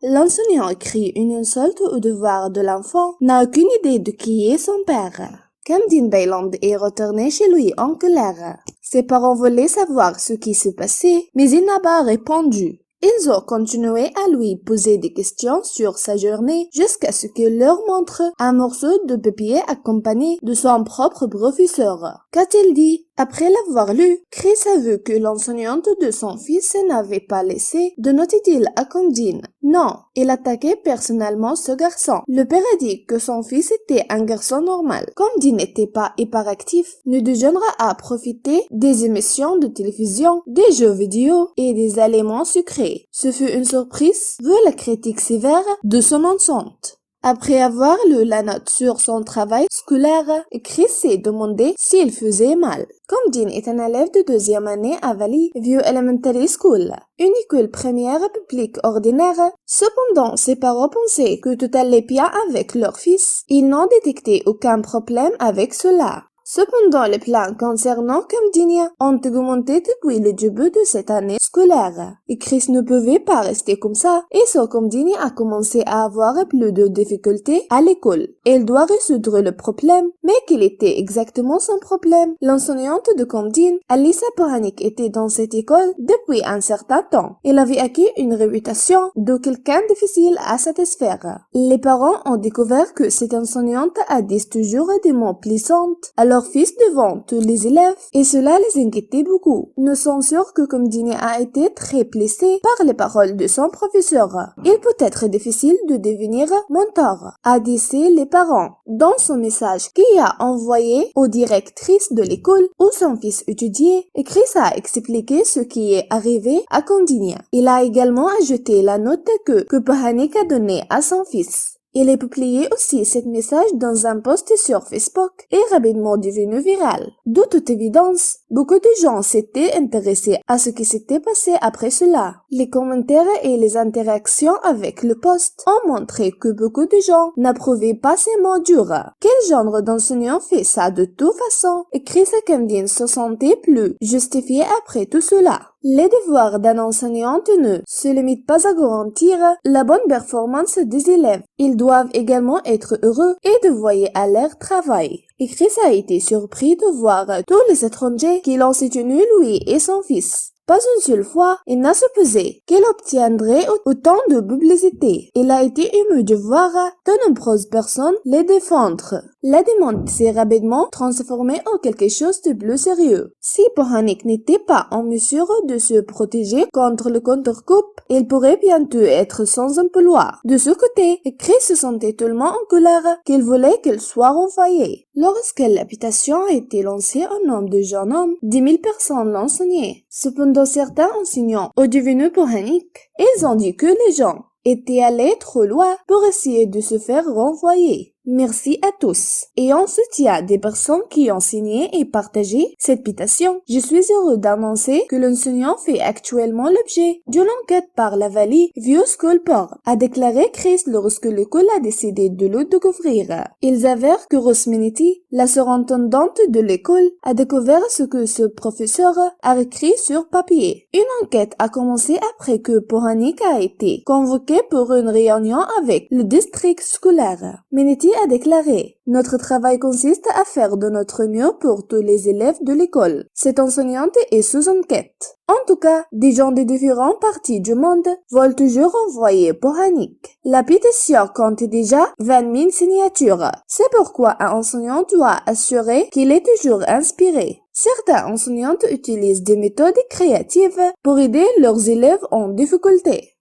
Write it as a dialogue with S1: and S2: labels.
S1: L'enseignant écrit une insulte au devoir de l'enfant, n'a aucune idée de qui est son père. Kamdeen Bayland est retourné chez lui en colère. Ses parents voulaient savoir ce qui se passait, mais il n'a pas répondu. Ils ont continué à lui poser des questions sur sa journée jusqu'à ce qu'il leur montre un morceau de papier accompagné de son propre professeur. Qu'a-t-il dit? Après l'avoir lu, Chris a vu que l'enseignante de son fils n'avait pas laissé de note utile à Kamdeen. Non, il attaquait personnellement ce garçon. Le père a dit que son fils était un garçon normal. Kamdeen n'était pas hyperactif, ni du genre à profiter des émissions de télévision, des jeux vidéo et des aliments sucrés. Ce fut une surprise, vu la critique sévère de son enseignante. Après avoir lu la note sur son travail scolaire, Chris s'est demandé s'il faisait mal. Kamdeen est un élève de deuxième année à Valley View Elementary School, une école primaire publique ordinaire. Cependant, ses parents pensaient que tout allait bien avec leur fils. Ils n'ont détecté aucun problème avec cela. Cependant, les plans concernant Kamdeen ont augmenté depuis le début de cette année scolaire. Et Chris ne pouvait pas rester comme ça. Et so Kamdeen a commencé à avoir plus de difficultés à l'école. Il doit résoudre le problème. Mais quel était exactement son problème? L'enseignante de Kamdeen, Alyssa Pohanik, était dans cette école depuis un certain temps. Elle avait acquis une réputation de quelqu'un difficile à satisfaire. Les parents ont découvert que cette enseignante a dit toujours des mots plaisants à leur fils devant tous les élèves, et cela les inquiétait beaucoup. Nous sommes sûrs que Kamdeen a été très blessé par les paroles de son professeur. Il peut être difficile de devenir mentor, a dit les parents. Dans son message qu'il a envoyé aux directrices de l'école où son fils étudiait, Chris a expliqué ce qui est arrivé à Kamdeen. Il a également ajouté la note que Pohanik a donnée à son fils. Il a publié aussi ce message dans un post sur Facebook et rapidement devenu viral. De toute évidence, beaucoup de gens s'étaient intéressés à ce qui s'était passé après cela. Les commentaires et les interactions avec le post ont montré que beaucoup de gens n'approuvaient pas ces mots durs. Quel genre d'enseignant fait ça de toute façon? Et Chris et Kamdeen se sentaient plus justifiés après tout cela. Les devoirs d'un enseignant ne se limitent pas à garantir la bonne performance des élèves. Ils doivent également être heureux et dévoués à leur travail. Et Chris a été surpris de voir tous les étrangers qui l'ont soutenu lui et son fils. Pas une seule fois, il n'a supposé qu'il obtiendrait autant de publicité. Il a été ému de voir de nombreuses personnes les défendre. La demande s'est rapidement transformée en quelque chose de plus sérieux. Si Pohanik n'était pas en mesure de se protéger contre le contre-coup, il pourrait bientôt être sans emploi. De ce côté, Chris se sentait tellement en colère qu'il voulait qu'elle soit renvoyée. Lorsque l'habitation a été lancée au nom de jeune homme, 10 000 personnes l'enseignaient. Cependant, certains enseignants ont devenu Pohanik. Ils ont dit que les gens étaient allés trop loin pour essayer de se faire renvoyer. Merci à tous. Et en soutien des personnes qui ont signé et partagé cette pétition, je suis heureux d'annoncer que l'enseignant fait actuellement l'objet d'une enquête par la Valley View School Board, a déclaré Chris lorsque l'école a décidé de le découvrir. Il s'avère que Rose Minetti, la surintendante de l'école, a découvert ce que ce professeur a écrit sur papier. Une enquête a commencé après que Pohanik a été convoqué pour une réunion avec le district scolaire. Minetti a déclaré: notre travail consiste à faire de notre mieux pour tous les élèves de l'école. Cette enseignante est sous enquête. En tout cas, des gens de différentes parties du monde veulent toujours envoyer Pohanik. La pétition compte déjà 20 000 signatures. C'est pourquoi un enseignant doit assurer qu'il est toujours inspiré. Certains enseignants utilisent des méthodes créatives pour aider leurs élèves en difficulté.